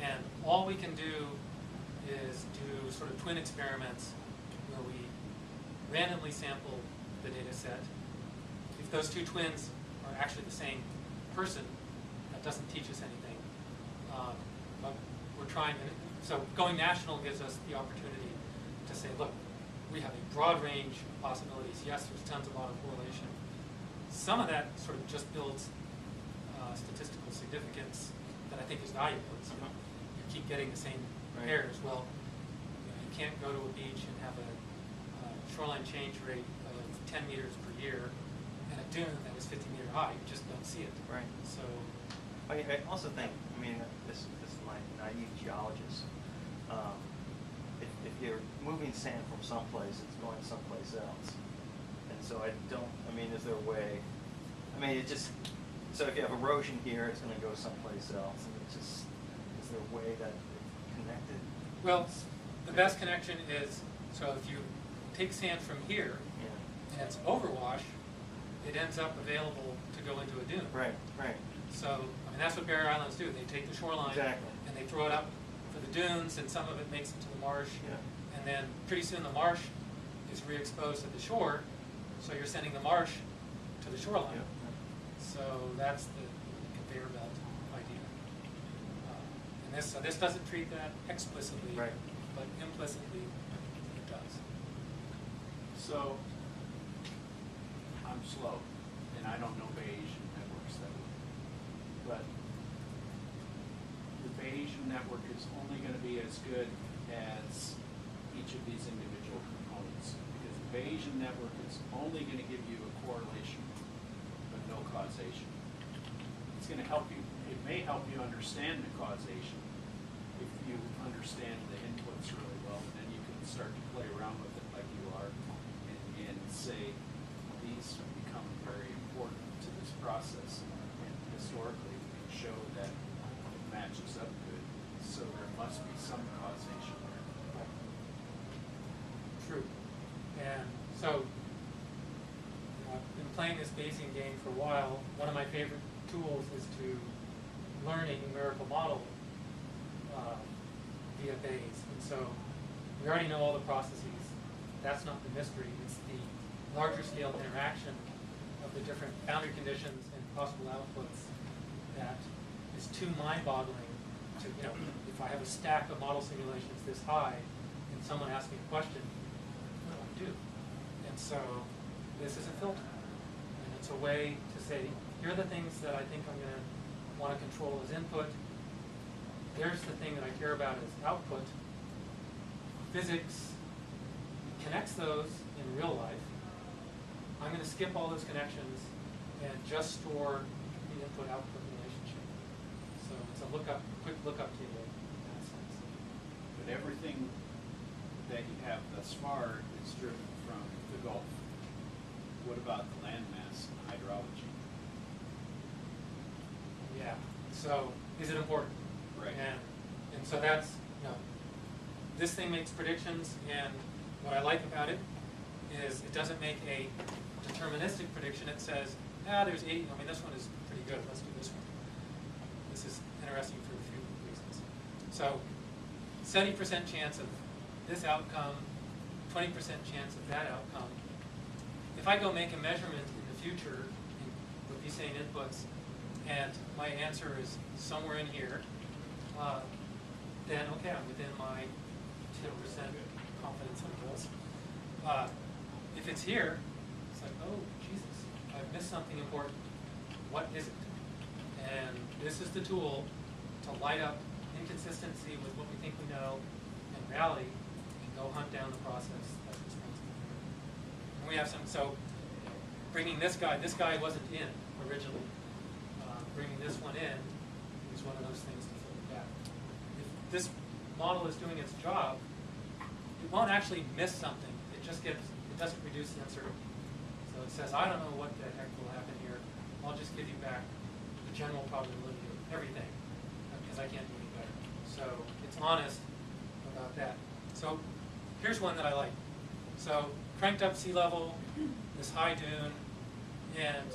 and all we can do is do sort of twin experiments where we randomly sample the data set. If those two twins are actually the same person, that doesn't teach us anything. But we're trying, so going national gives us the opportunity to say, look, we have a broad range of possibilities. Yes, there's tons of autocorrelation. Some of that sort of just builds statistical significance that I think is valuable. It's, you keep getting the same pairs. Well, you can't go to a beach and have a shoreline change rate of 10 meters per year and a dune that is 50 meter high. You just don't see it. Right. So I also think, this is my naive geologist. If you're moving sand from someplace, it's going someplace else. And so is there a way, so if you have erosion here, it's going to go someplace else. And is there a way that it's connected? well, the best connection is, so if you take sand from here, and it's overwash, it ends up available to go into a dune. Right, right. So, I mean, that's what barrier islands do. They take the shoreline Exactly. and they throw it up for the dunes, and some of it makes it to the marsh. Yeah. And then pretty soon the marsh is re-exposed to the shore, so you're sending the marsh to the shoreline. Yeah. So that's the conveyor belt idea. So this doesn't treat that explicitly, Right. but implicitly it does. So, I'm slow, and I don't know Bayesian networks that well. But the Bayesian network is only going to be as good as each of these individual components. Because the Bayesian network is only going to give you a correlation, but no causation. It's going to help you, it may help you understand the causation if you understand the inputs really well, and then you can start to play around with it like you are and say, these become very important to this process. And historically, we can show that it matches up good, so there must be some causation there. True. And so, I've been playing this Bayesian game for a while. One of my favorite tools is to learn a numerical model via Bayes. And so, we already know all the processes. That's not the mystery. It's the larger scale interaction of the different boundary conditions and possible outputs that is too mind-boggling to, if I have a stack of model simulations this high and someone asks me a question, what do I do? And so this is a filter. And it's a way to say, here are the things that I think I'm going to want to control as input. There's the thing that I care about as output. Physics connects those in real life. I'm going to skip all those connections and just store the input-output relationship. So it's a quick lookup table in that sense. But everything that you have thus far is driven from the Gulf. What about the landmass and hydrology? Yeah. So is it important? Right. And so that's, this thing makes predictions, and what I like about it is it doesn't make a deterministic prediction. It says, there's 80, this one is pretty good, let's do this one. This is interesting for a few reasons. So 70% chance of this outcome, 20% chance of that outcome. If I go make a measurement in the future with these same inputs, and my answer is somewhere in here, then okay, I'm within my 10% confidence intervals. If it's here, it's like, oh, Jesus, I've missed something important. What is it? And this is the tool to light up inconsistency with what we think we know and reality, and go hunt down the process that's responsible for it. And we have some, so bringing this guy wasn't in originally. Bringing this one in is one of those things to fill the gap. If this model is doing its job, it won't actually miss something. It doesn't reduce the uncertainty. So it says, I don't know what the heck will happen here. I'll just give you back the general probability of everything, because I can't do any better. So it's honest about that. So here's one that I like. So cranked up sea level, this high dune, and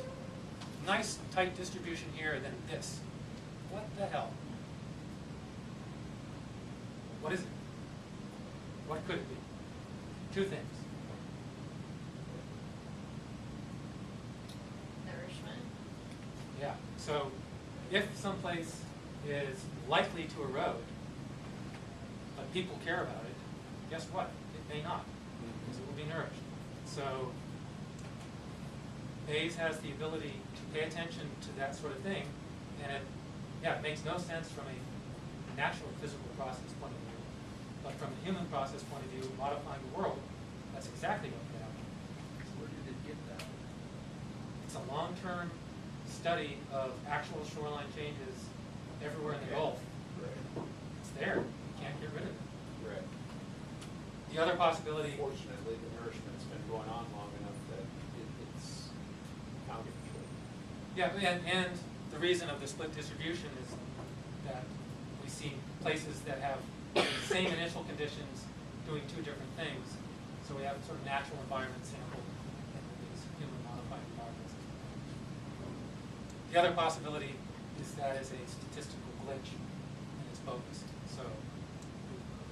nice tight distribution here, and then this. What the hell? What is it? What could it be? Two things. Nourishment. Yeah. So if someplace is likely to erode, but people care about it, guess what? It may not, because it will be nourished. So Bayes has the ability to pay attention to that sort of thing, and it makes no sense from a natural physical process point of view, but from a human process point of view, modifying the world, that's exactly what could happen. So where did it get that? It's a long-term study of actual shoreline changes everywhere in the Gulf. Right. It's there. You can't get rid of it. Right. The other possibility. Fortunately, the nourishment's been going on long enough that it's counted for. Yeah, and the reason of the split distribution is that we see places that have the same initial conditions doing two different things. So we have sort of natural environment sample and The other possibility is that is a statistical glitch and it's bogus. So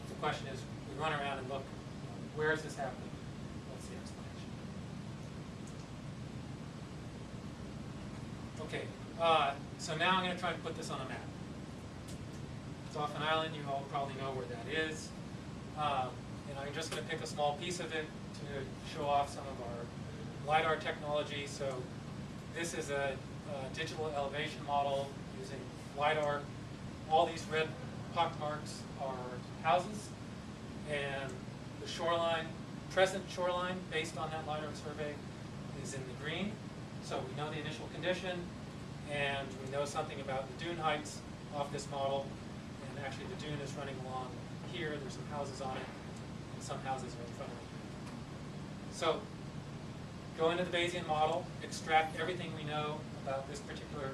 the question is, we run around and look, where is this happening? What's the explanation? Okay, so now I'm going to try and put this on a map. It's off an island. You all probably know where that is. And I'm just going to pick a small piece of it to show off some of our LiDAR technology. So this is a digital elevation model using LiDAR. All these red pock marks are houses, and the shoreline, present shoreline based on that LiDAR survey is in the green. So we know the initial condition, and we know something about the dune heights off this model. And actually the dune is running along here. There's some houses on it, and some houses are in front of it. So go into the Bayesian model, extract everything we know about this particular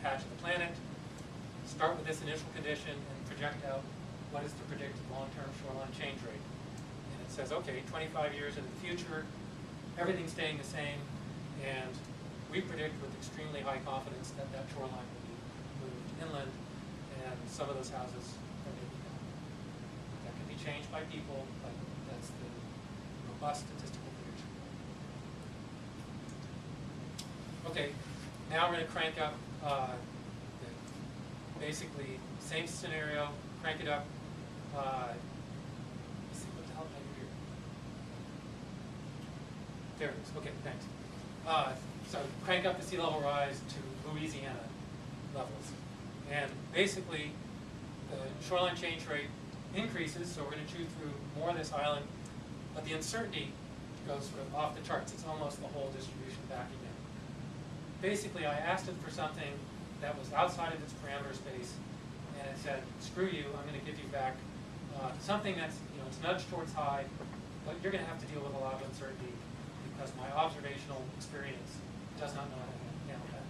patch of the planet, start with this initial condition, and project out what is the predicted long-term shoreline change rate. And it says, okay, 25 years into the future, everything's staying the same, and we predict with extremely high confidence that that shoreline will be moved inland, and some of those houses are maybe down. That can be changed by people, but that's the robust statistical prediction. Okay, now we're going to crank up basically same scenario, crank it up. Let's see, what the hell did I do here? There it is. Okay, thanks. So crank up the sea level rise to Louisiana levels. And basically, the shoreline change rate increases, so we're going to chew through more of this island, but the uncertainty goes sort of off the charts. It's almost the whole distribution back again. Basically, I asked it for something that was outside of its parameter space, and it said, screw you, I'm going to give you back something that's, it's nudged towards high, but you're going to have to deal with a lot of uncertainty because my observational experience does not know how to handle that.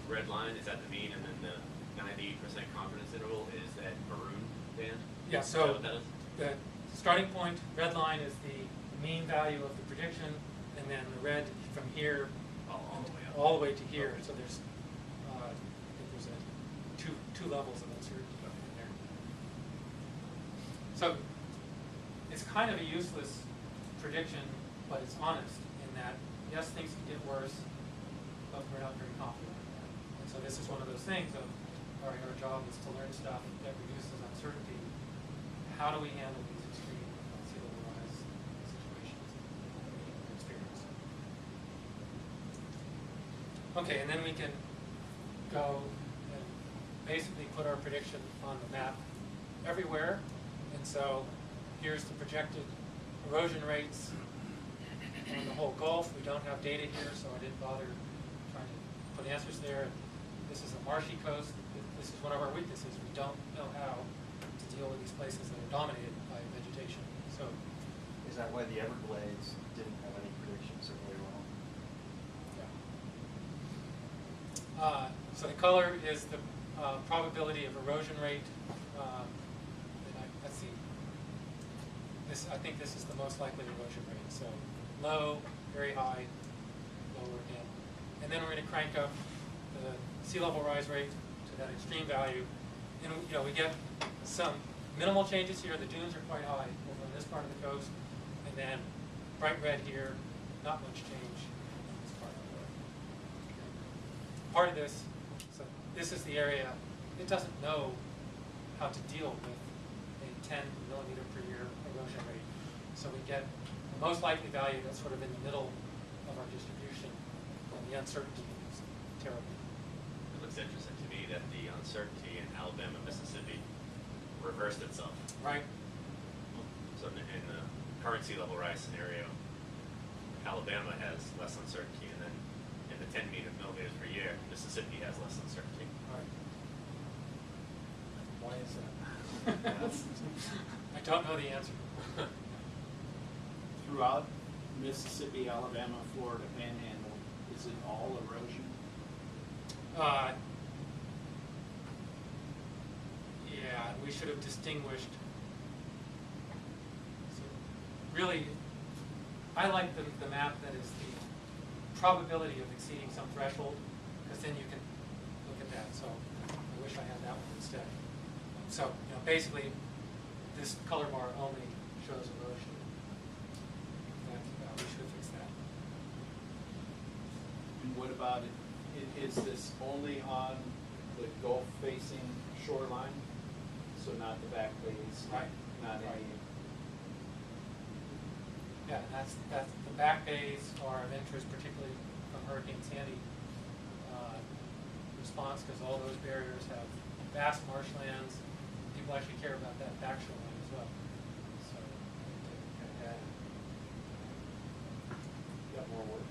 The red line, is that the mean, and then the 90% confidence interval is that maroon band? Yeah, Is that so what that is? the starting point, red line is the mean value of the prediction, and then the red from here all the way to here. Okay. So there's, I think there's two levels of uncertainty in there. So it's kind of a useless prediction, but it's honest in that, yes, things can get worse, but we're not very confident in that. And so this is one of those things of, all right, our job is to learn stuff that reduces uncertainty. How do we handle these extreme sea level rise situations in experience? Okay, and then we can go and basically put our prediction on the map everywhere. And so here's the projected erosion rates on the whole Gulf. We don't have data here, so I didn't bother trying to put answers there. This is a marshy coast. This is one of our weaknesses. We don't know how to deal with these places that are dominated by vegetation. So, Is that why the Everglades didn't have any predictions early on? yeah. So the color is the probability of erosion rate. Let's see. I think this is the most likely erosion rate. So low, very high, lower again. And then we're going to crank up the sea level rise rate to that extreme value. And we get some minimal changes here. The dunes are quite high over on this part of the coast. And then bright red here, not much change in this part of the coast. Part of this, so this is the area, it doesn't know how to deal with a 10 millimeter per year erosion rate. So we get the most likely value that's sort of in the middle of our distribution, and the uncertainty is terrible. It looks interesting to me that the uncertainty in Alabama, Mississippi reversed itself. Right? So in the current sea level rise scenario, Alabama has less uncertainty, and then in the 10 millimeters per year, Mississippi has less uncertainty. Right. Why is that? I don't know the answer. Throughout Mississippi, Alabama, Florida, Panhandle, is it all erosion? Yeah, we should have distinguished. So really, I like the map that is the probability of exceeding some threshold, because then you can look at that. So I wish I had that one instead. So basically, this color bar only shows erosion. We should fix that. And what about it? Is this only on the Gulf facing shoreline? So not the back bays? Right. Not Right. any? Yeah, that's the back bays are of interest, particularly from Hurricane Sandy response, because all those barriers have vast marshlands. People actually care about that back shoreline as well. So You got more work to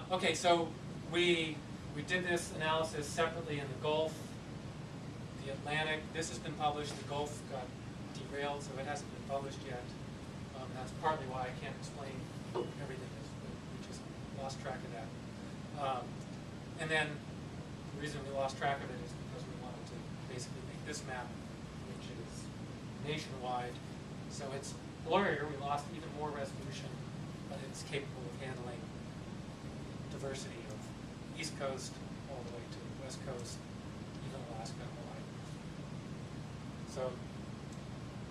do? okay, so we did this analysis separately in the Gulf, the Atlantic. This has been published. The Gulf got derailed, so it hasn't been published yet. That's partly why I can't explain everything. We just lost track of that. And then the reason we lost track of it is because we wanted to basically make this map, which is nationwide. So it's blurrier. We lost even more resolution, but it's capable of handling diversity of East Coast all the way to the West Coast, even Alaska and Hawaii. So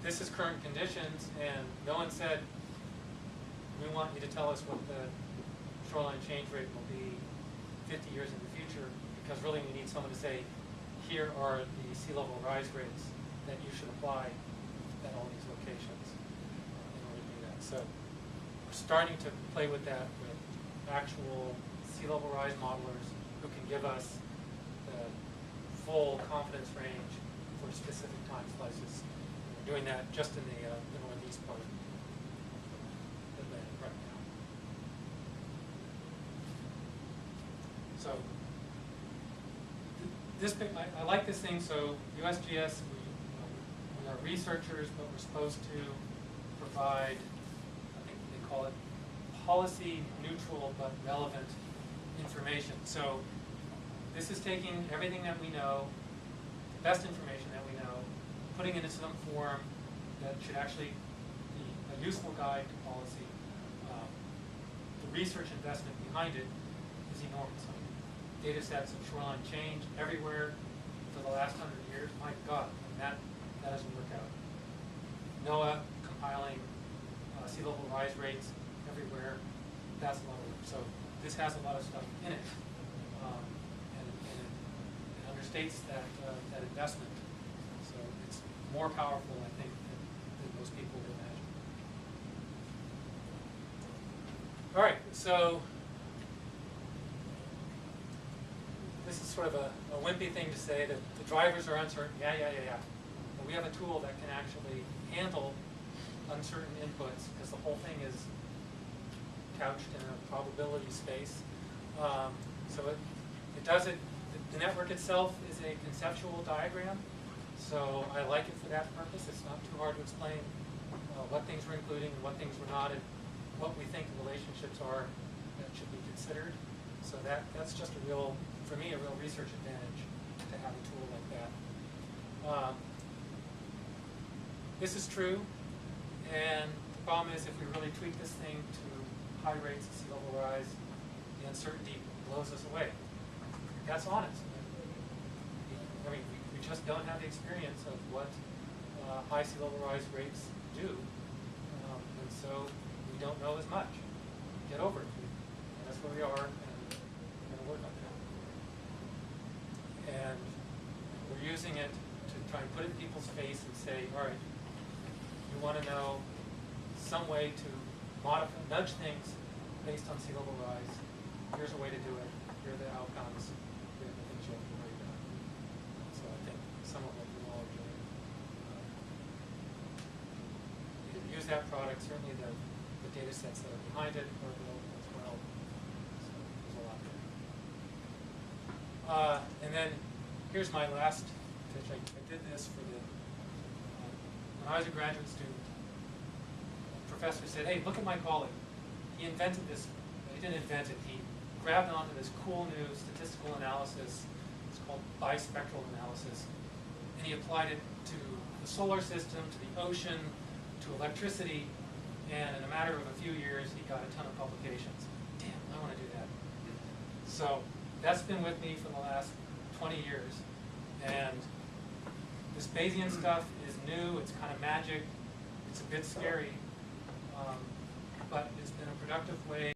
this is current conditions, and no one said, we want you to tell us what the shoreline change rate will be 50 years in the future, because really we need someone to say, here are the sea level rise rates that you should apply at all these locations in order to do that. So we're starting to play with that with actual sea level rise modelers who can give us the full confidence range for specific time slices. We're doing that just in the northeast part of the Atlantic right now. So this I like this thing. So USGS, we are researchers, but we're supposed to provide, I think they call it policy neutral but relevant information. So this is taking everything that we know, the best information that we know, putting it into some form that should actually be a useful guide to policy. The research investment behind it is enormous. I mean, data sets of shoreline change everywhere for the last 100 years. My God, that doesn't work out. NOAA compiling sea level rise rates everywhere. That's a lot of work. So this has a lot of stuff in it, and it understates that investment. So it's more powerful, I think, than most people would imagine. All right, so this is sort of a wimpy thing to say that the drivers are uncertain. Yeah. But we have a tool that can actually handle uncertain inputs, because the whole thing is couched in a probability space. So it does it. The network itself is a conceptual diagram, so I like it for that purpose. It's not too hard to explain what things we're including and what things we're not, and what we think the relationships are that should be considered. So that's just for me, a real research advantage to have a tool like that. This is true, and the problem is if we really tweak this thing to high rates of sea level rise, the uncertainty blows us away. That's honest. I mean, we just don't have the experience of what high sea level rise rates do, and so we don't know as much. Get over it. And that's where we are, and we're going to work on that. And we're using it to try and put it in people's face and say, all right, you want to know some way to nudge things based on sea level rise. Here's a way to do it. Here are the outcomes. Here are the things you have to worry about. So I think some of what you all are doing, you can use that product. Certainly the data sets that are behind it are available as well. So there's a lot there. And then here's my last pitch. I did this for when I was a graduate student. A professor said, hey, look at my colleague. He invented this. He didn't invent it. He grabbed onto this cool new statistical analysis. It's called bispectral analysis. And he applied it to the solar system, to the ocean, to electricity. And in a matter of a few years, he got a ton of publications. Damn, I want to do that. So that's been with me for the last 20 years. And this Bayesian stuff is new, it's kind of magic, it's a bit scary, but it's been a productive way